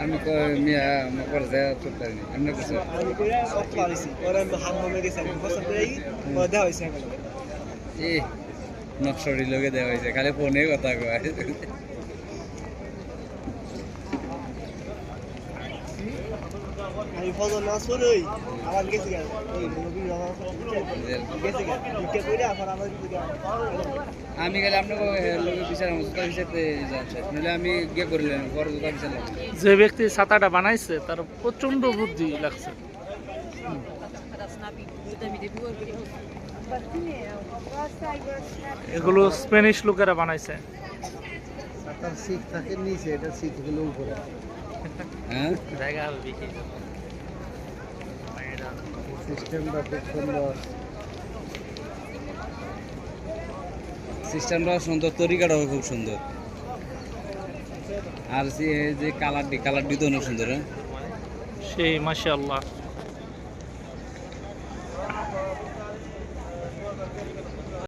আমি মিয়া মকর যায় তো পারিনি এমনি কিছু আমি কইরা সব পারিছি ওরা হাঙ্গমে গেছে আমি পছন্দ করেই দেওয়া হয়েছে এখন এই নকশারি লগে দেওয়া হয়েছে খালি ফোনে কথা কয় আমি ফজর নামাজ পড়ই আবার গেছি গা এই নবী নামাজ গেছি গা দুইটা কইরা আবার আবার আমি গেলে আপনাকে লোকে বিচার জুতা বিচারতে যাচ্ছে নইলে আমি গিয়ে করলেন বড় জুতা বিচারলাম যে ব্যক্তি ছাতাটা বানাইছে তার প্রচন্ড বুদ্ধি লাগছে। এগুলো স্প্যানিশ লোকেরা বানাইছে। তার সিট থাকে নিচে এটা সিট গুলো উপরে হ্যাঁ জায়গা হবে কি সিস্টেমটা খুব সুন্দর সিস্টেমটা সুন্দর তরিকাটাও খুব সুন্দর আর যে কালারটি তো অনেক সুন্দর হ্যাঁ সেই মাশাআল্লাহ।